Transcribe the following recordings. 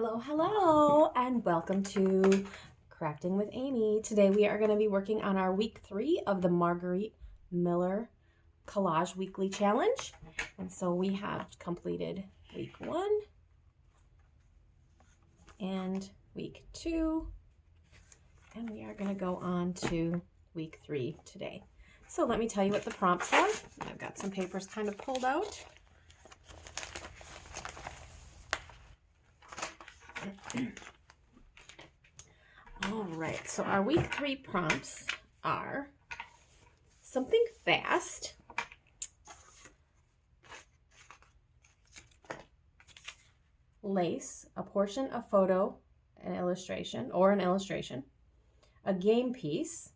Hello, hello, and welcome to Crafting with Amy. Today we are going to be working on our week 3 of the Margarete Miller Collage Weekly Challenge. And so we have completed week 1 and week 2, and we are going to go on to week 3 today. So let me tell you what the prompts are. I've got some papers kind of pulled out. All right, so our week 3 prompts are something fast, lace, a portion of photo, an illustration, a game piece,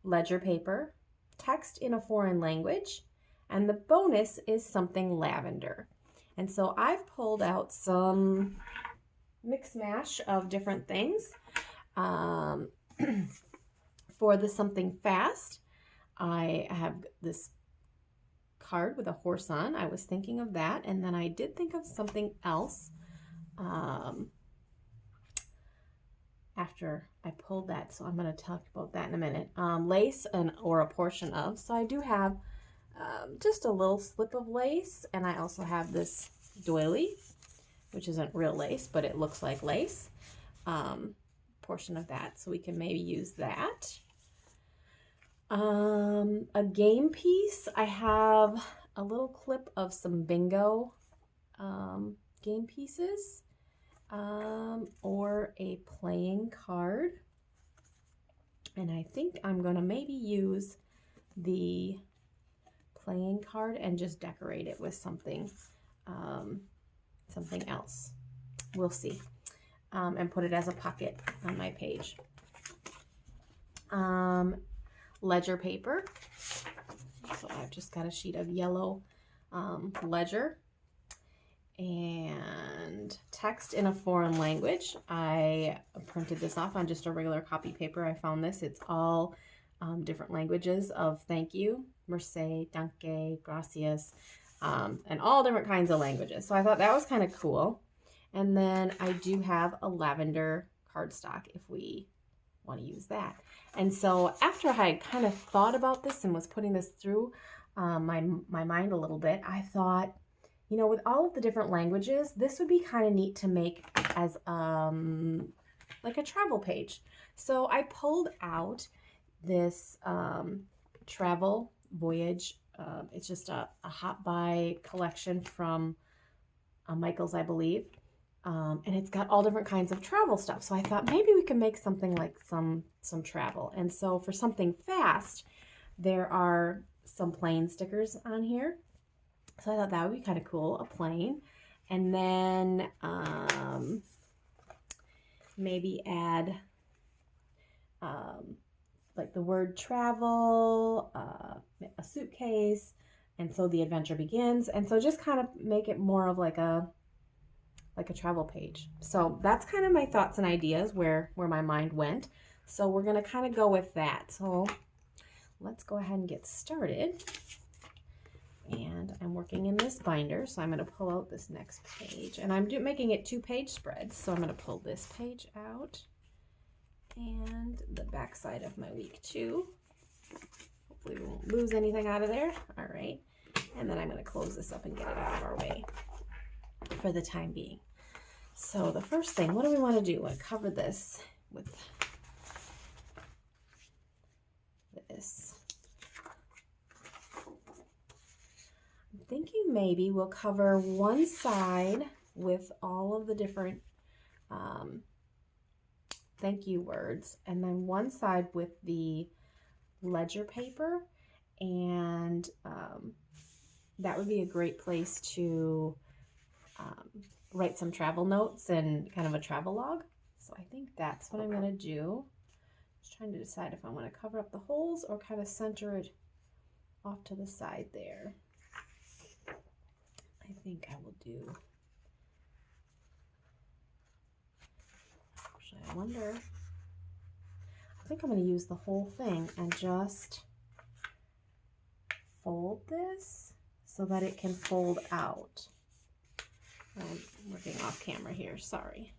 ledger paper, text in a foreign language, and the bonus is something lavender. And so I've pulled out some mix mash of different things. For the something fast, I have this card with a horse on. I was thinking of that, and then I did think of something else after I pulled that, so I'm going to talk about that in a minute. Lace or a portion of, so I do have just a little slip of lace, and I also have this doily, which isn't real lace, but it looks like lace. Portion of that, so we can maybe use that. A game piece, I have a little clip of some bingo game pieces, or a playing card, and I think I'm gonna maybe use the playing card and just decorate it with something something else. We'll see. And put it as a pocket on my page. Ledger paper. So I've just got a sheet of yellow ledger. And text in a foreign language. I printed this off on just a regular copy paper. I found this. It's all different languages of thank you. Merced, danke, gracias, and all different kinds of languages. So I thought that was kind of cool. And then I do have a lavender cardstock if we want to use that. And so after I kind of thought about this and was putting this through my mind a little bit, I thought, you know, with all of the different languages, this would be kind of neat to make as like a travel page. So I pulled out this travel voyage. It's just a hot buy collection from Michael's, I believe. And it's got all different kinds of travel stuff. So I thought maybe we could make something like some travel. And so for something fast, there are some plane stickers on here. So I thought that would be kind of cool, a plane. And then maybe add like the word travel, a suitcase, and so the adventure begins. And so just kind of make it more of like a travel page. So that's kind of my thoughts and ideas where my mind went. So we're going to kind of go with that. So let's go ahead and get started. And I'm working in this binder, so I'm going to pull out this next page. And I'm making it 2-page spreads, so I'm going to pull this page out and the back side of my week 2. Hopefully we won't lose anything out of there. All right. And then I'm going to close this up and get it out of our way for the time being. So the first thing, what do we want to do? I cover this with this. I'm thinking maybe we'll cover one side with all of the different thank you words, and then one side with the ledger paper, and that would be a great place to write some travel notes and kind of a travel log. So I think that's what I'm going to do. Just trying to decide if I want to cover up the holes or kind of center it off to the side there. I think I will do, actually I wonder, I think I'm going to use the whole thing and just fold this so that it can fold out. I'm working something off camera here, sorry.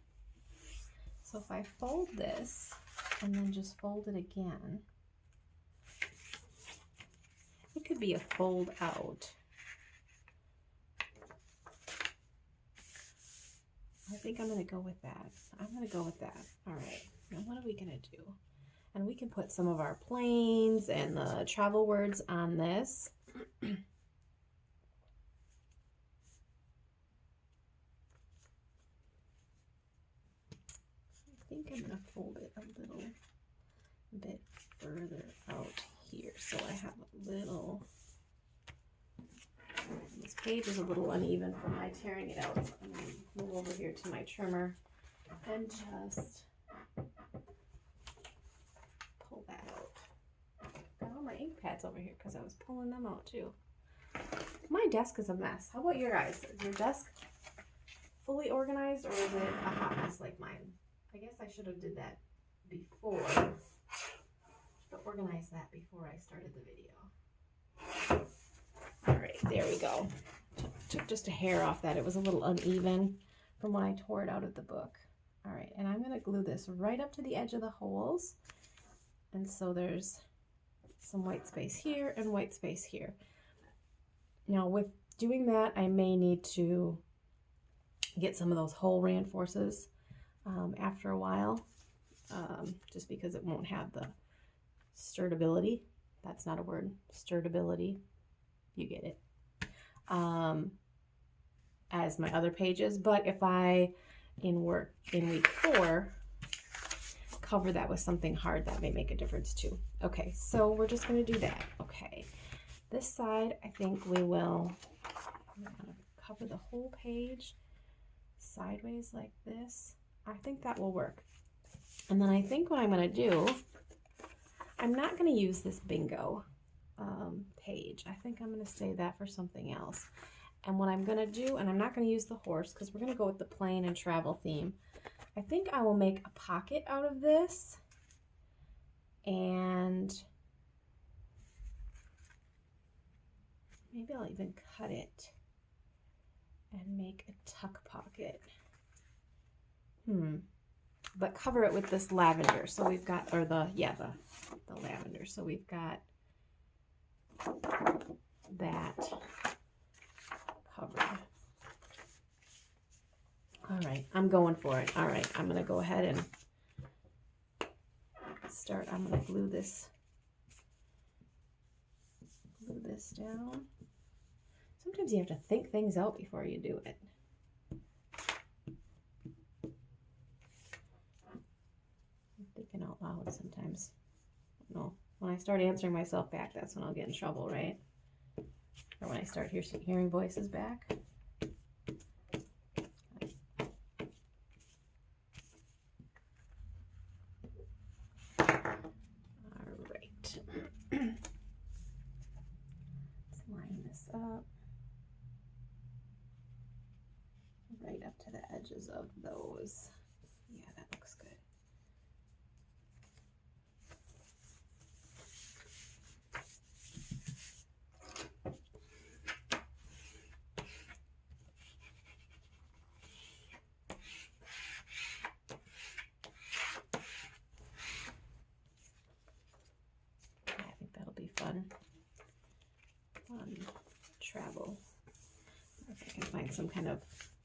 So if I fold this and then just fold it again, it could be a fold out. I think I'm going to go with that. I'm going to go with that. All right. Now what are we going to do? And we can put some of our planes and the travel words on this. I think I'm going to fold it a little bit further out here so I have a little, this page is a little uneven from my tearing it out. So I'm going to move over here to my trimmer and just pull that out. Got all my ink pads over here because I was pulling them out too. My desk is a mess. How about your guys? Is your desk fully organized or is it a hot mess like mine? I guess I should have did that before. Should have organized that before I started the video. All right, there we go. Took just a hair off that. It was a little uneven from when I tore it out of the book. All right, and I'm going to glue this right up to the edge of the holes. And so there's some white space here and white space here. Now with doing that, I may need to get some of those hole reinforcers after a while, just because it won't have the sturdybility. That's not a word. Sturdybility. You get it. As my other pages. But if I, in week 4, cover that with something hard, that may make a difference too. Okay, so we're just going to do that. Okay, this side, I think we will cover the whole page sideways like this. I think that will work. And then I think what I'm going to do, I'm not going to use this bingo page. I think I'm going to save that for something else. And what I'm going to do, and I'm not going to use the horse because we're going to go with the plain and travel theme. I think I will make a pocket out of this and maybe I'll even cut it and make a tuck pocket. But cover it with this lavender. So we've got, or the lavender. So we've got that covered. All right, I'm going for it. All right, I'm gonna go ahead and start. I'm gonna glue this down. Sometimes you have to think things out before you do it. I'm thinking out loud sometimes. No, when I start answering myself back, that's when I'll get in trouble, right? Or when I start hearing voices back. Up right up to the edges of those. Yeah, that looks good. I think that'll be fun. Travel. If I can find some kind of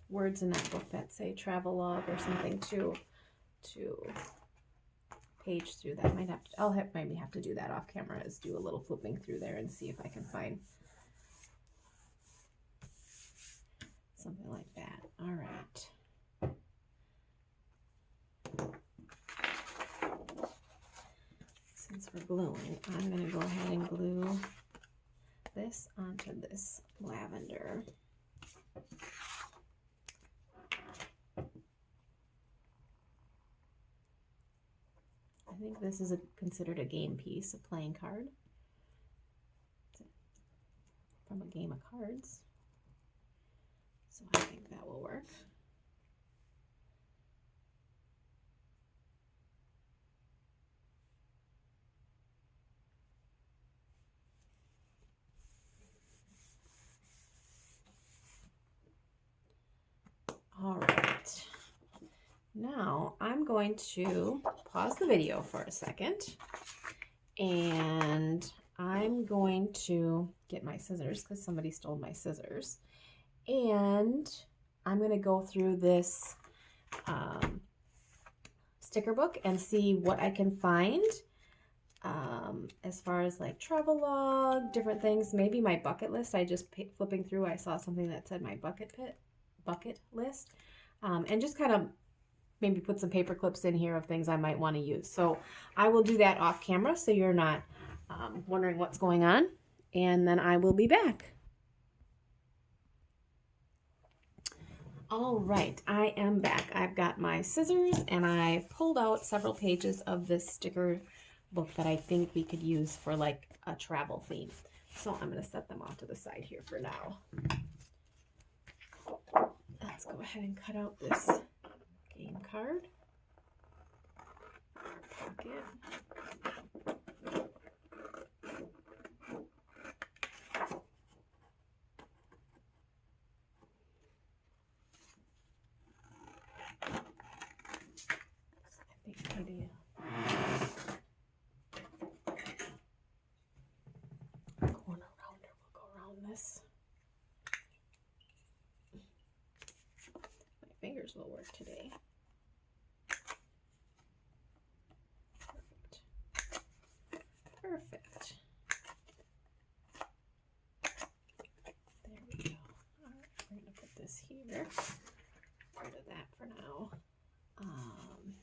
words in that book that say travelogue or something to page through that. Maybe have to do that off camera, is do a little flipping through there and see if I can find something like that. All right. Since we're gluing, I'm going to go ahead and glue this onto this lavender. I think this is considered a game piece, a playing card from a game of cards. So I think that will work. All right. Now I'm going to pause the video for a second, and I'm going to get my scissors because somebody stole my scissors, and I'm going to go through this sticker book and see what I can find as far as like travel log, different things, maybe my bucket list. I just flipping through, I saw something that said my bucket list, and just kind of maybe put some paper clips in here of things I might want to use. So I will do that off camera so you're not wondering what's going on, and then I will be back. All right, I am back. I've got my scissors and I pulled out several pages of this sticker book that I think we could use for like a travel theme. So I'm going to set them off to the side here for now. Let's go ahead and cut out this game card. Pocket. My fingers will work today. Perfect. There we go. All right, we're going to put this here. Get rid of that for now.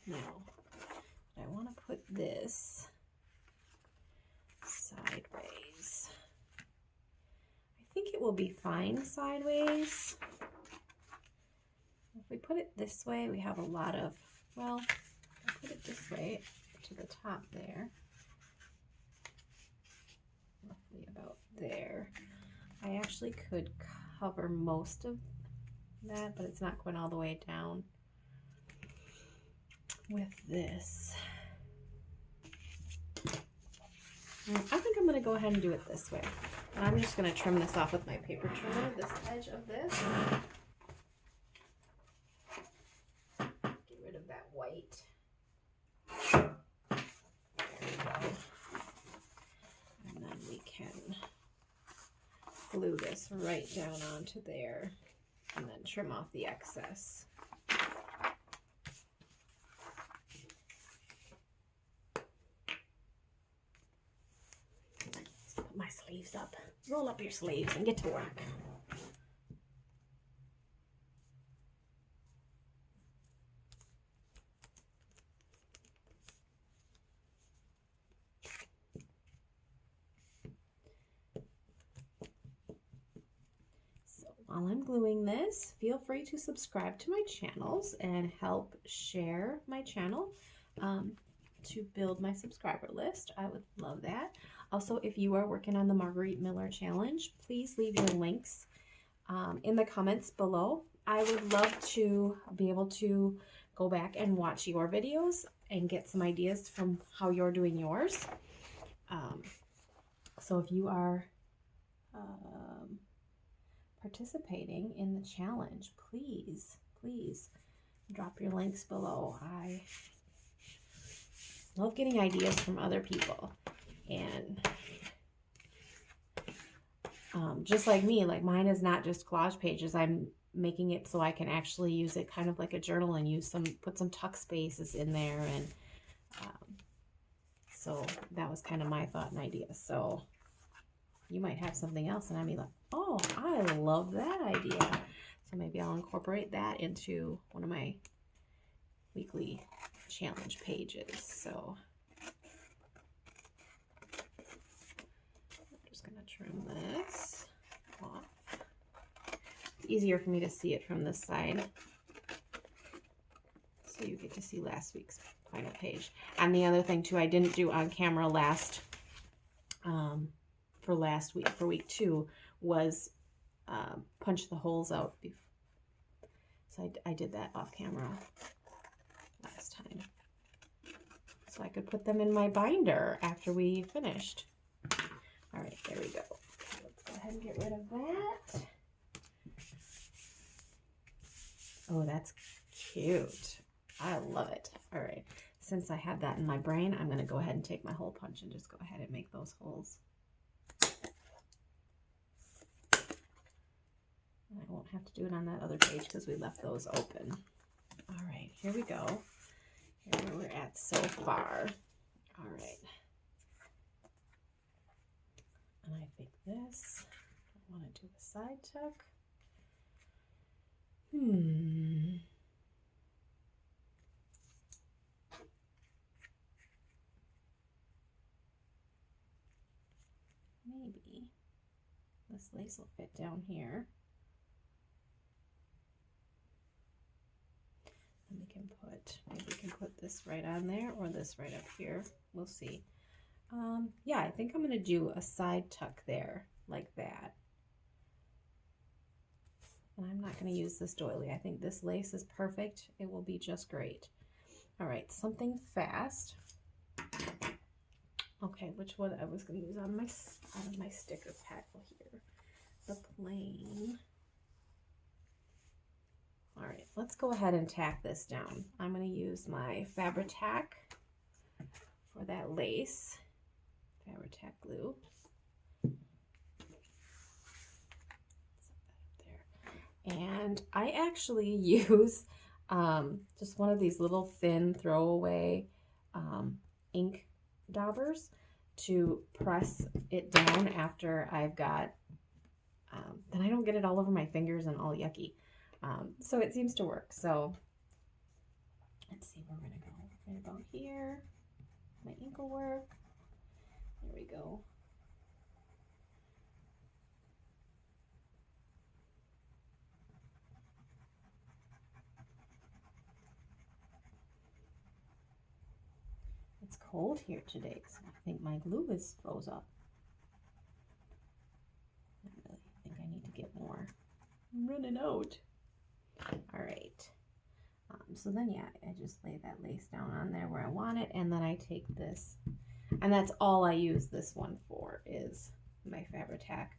Now, I want to put this sideways. I think it will be fine sideways. If we put it this way, we have a lot of, well, if I put it this way to the top there, roughly about there, I actually could cover most of that, but it's not going all the way down with this. I think I'm going to go ahead and do it this way. And I'm just going to trim this off with my paper trimmer, this edge of this. Get rid of that white. There we go. And then we can glue this right down onto there and then trim off the excess. My sleeves up. Roll up your sleeves and get to work. So while I'm gluing this, feel free to subscribe to my channels and help share my channel to build my subscriber list. I would love that. Also, if you are working on the Margarete Miller Challenge, please leave your links in the comments below. I would love to be able to go back and watch your videos and get some ideas from how you're doing yours. So if you are participating in the challenge, please drop your links below. I love getting ideas from other people. And just like me, like mine is not just collage pages. I'm making it so I can actually use it kind of like a journal and use put some tuck spaces in there. And so that was kind of my thought and idea. So you might have something else and I'd be like, oh, I love that idea. So maybe I'll incorporate that into one of my weekly challenge pages. So trim this off. It's easier for me to see it from this side. So you get to see last week's final page. And the other thing too, I didn't do on camera for last week, for week 2, was punch the holes out. So I did that off camera last time. So I could put them in my binder after we finished. All right, there we go. Okay, let's go ahead and get rid of that. Oh, that's cute. I love it. All right. Since I had that in my brain, I'm going to go ahead and take my hole punch and just go ahead and make those holes. And I won't have to do it on that other page because we left those open. All right, here we go. Here's where we're at so far. All right. And I think this, I want to do a side tuck. Maybe this lace will fit down here. And we can put, maybe we can put this right on there or this right up here. We'll see. Yeah, I think I'm going to do a side tuck there like that. And I'm not going to use this doily. I think this lace is perfect. It will be just great. All right, something fast. Okay, which one I was going to use out of my sticker pack here? The plain. All right, let's go ahead and tack this down. I'm going to use my Fabri-Tac for that lace. Fabri-Tac glue. And I actually use just one of these little thin throwaway ink daubers to press it down after I've got, then I don't get it all over my fingers and all yucky. So it seems to work. So let's see where we're going to go. Right about here. My ink will work. There we go. It's cold here today, so I think my glue is froze up. I really think I need to get more. I'm running out. All right. So then, yeah, I just lay that lace down on there where I want it, and then I take this, and that's all I use this one for, is my Fabri-Tac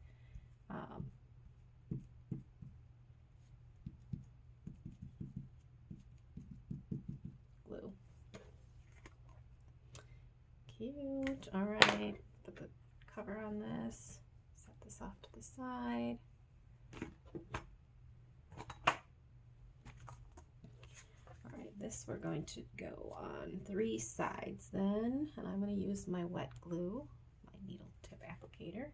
glue. Cute. All right, put the cover on this, set this off to the side. All right, this we're going to go on 3 sides then, and I'm going to use my wet glue, my needle tip applicator.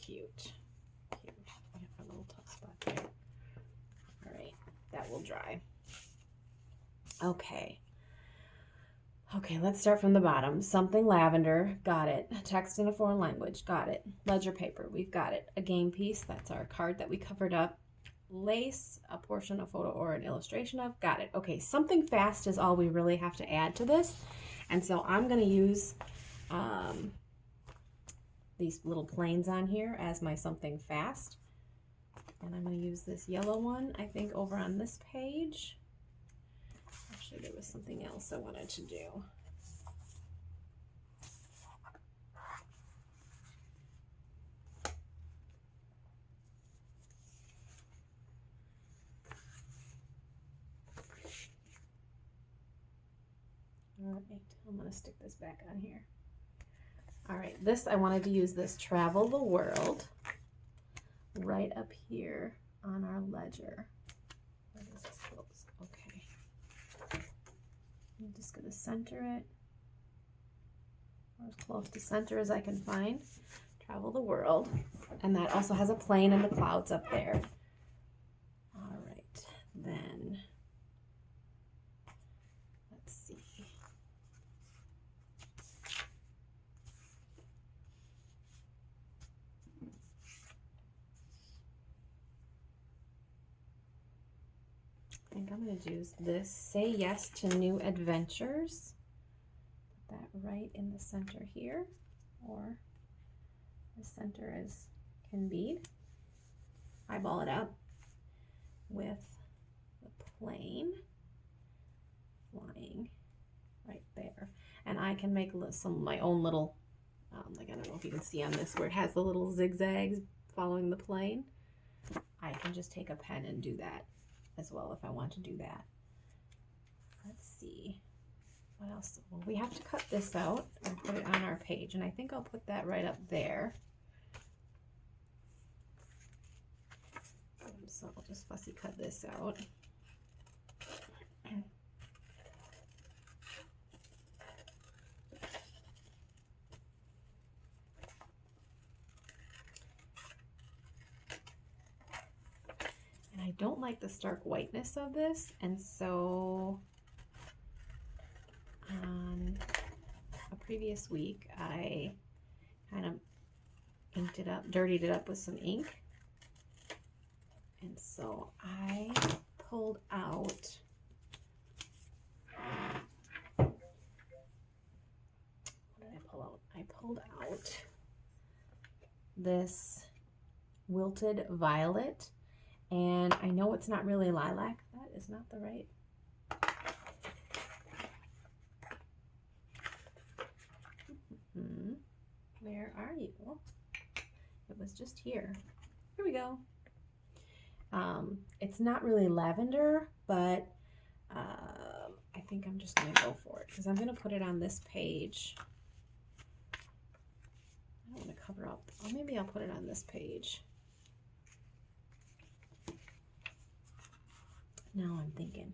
Cute. Cute. I have a little tough spot there. All right, that will dry. Okay. Okay, let's start from the bottom. Something lavender, got it. Text in a foreign language, got it. Ledger paper, we've got it. A game piece, that's our card that we covered up. Lace, a portion, a photo, or an illustration of, got it. Okay, something fast is all we really have to add to this. And so I'm going to use these little planes on here as my something fast. And I'm going to use this yellow one, I think, over on this page. Actually, there was something else I wanted to do. All right, I'm going to stick this back on here. All right, this, I wanted to use this Travel the World right up here on our ledger. Where does this close? Okay. I'm just going to center it, or as close to center as I can find. Travel the World. And that also has a plane and the clouds up there. All right, then let's see. think I'm going to do this. Say yes to new adventures. Put that right in the center here, or the center as can be. Eyeball it up with the plane flying right there. And I can make some of my own little, like I don't know if you can see on this where it has the little zigzags following the plane. I can just take a pen and do that as well if I want to do that. Let's see. What else? Well, we have to cut this out and put it on our page, and I think I'll put that right up there. So I'll just fussy cut this out. And I don't like the stark whiteness of this, and so on a previous week I kind of inked it up, dirtied it up with some ink. And so I pulled out, what did I pull out? I pulled out this wilted violet, and I know it's not really lilac. That is not the right. Where are you? It was just here. Here we go. It's not really lavender, but I think I'm just going to go for it because I'm going to put it on this page. I don't want to cover up. Or maybe I'll put it on this page. Now I'm thinking.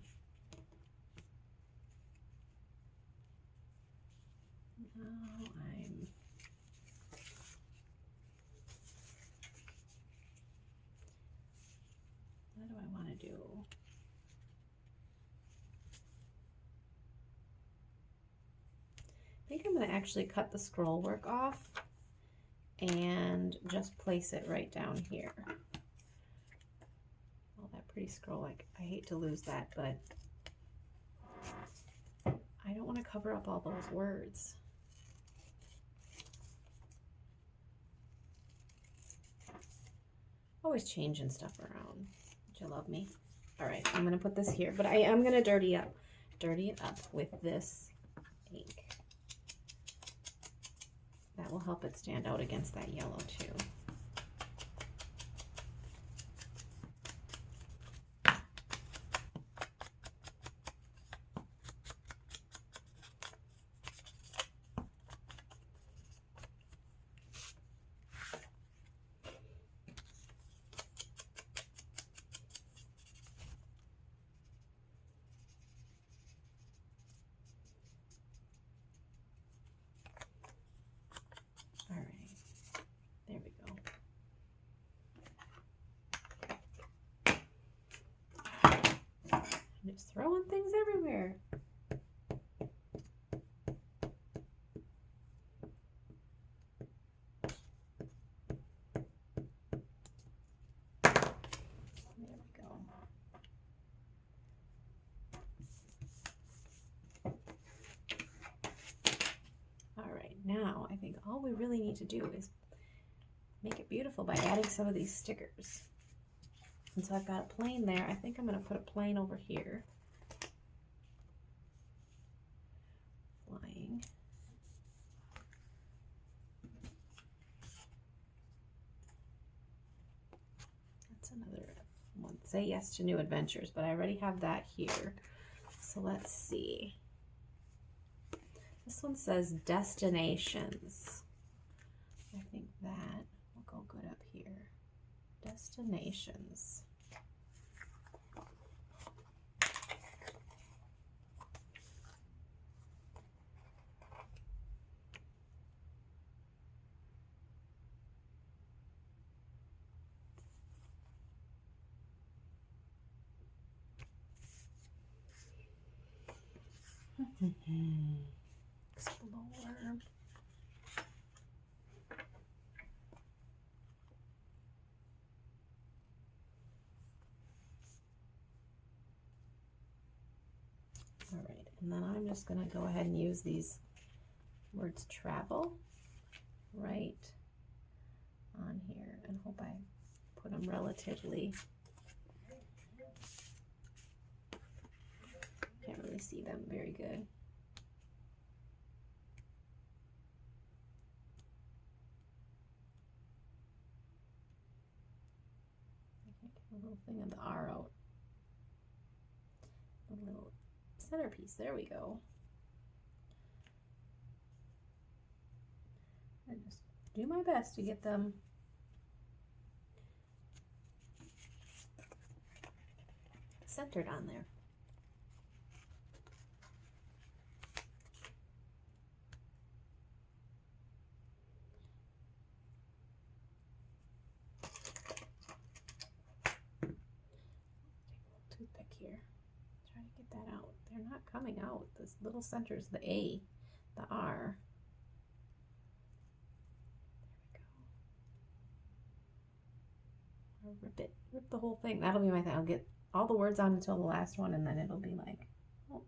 What do I want to do? I think I'm going to actually cut the scroll work off and just place it right down here. All that pretty scroll, I hate to lose that, but I don't want to cover up all those words. Always changing stuff around. Don't you love me? All right, I'm going to put this here, but I am going to dirty it up with this ink. That will help it stand out against that yellow too. Just throwing things everywhere. There we go. All right, now I think all we really need to do is make it beautiful by adding some of these stickers. And so I've got a plane there. I think I'm going to put a plane over here. Flying. That's another one. Say yes to new adventures, but I already have that here. So let's see. This one says destinations. I think that will go good up here. Destinations. Explore. And then I'm just going to go ahead and use these words travel right on here and hope I put them relatively. Can't really see them very good. A little thing of the R out. A little centerpiece. There we go. I just do my best to get them centered on there. Toothpick here. Try to get that out. They're not coming out. This little center's the A, the R. There we go. Rip it. Rip the whole thing. That'll be my thing. I'll get all the words on until the last one, and then it'll be like, oh,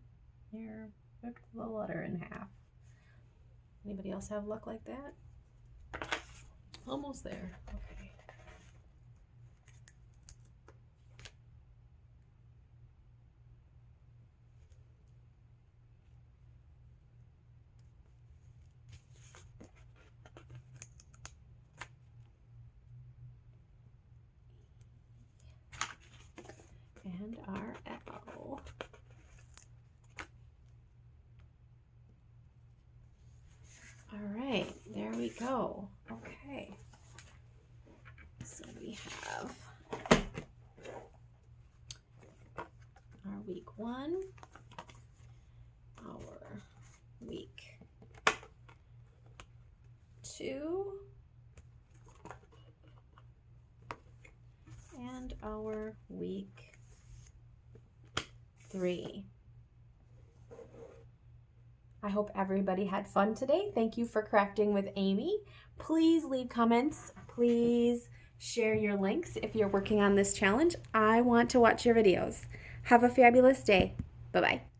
here, ripped the letter in half. Anybody else have luck like that? Almost there. Okay. And our L. All right, there we go. Okay. So we have our week 1, our week 2, and our week 3. I hope everybody had fun today. Thank you for crafting with Amy. Please leave comments. Please share your links if you're working on this challenge. I want to watch your videos. Have a fabulous day. Bye-bye.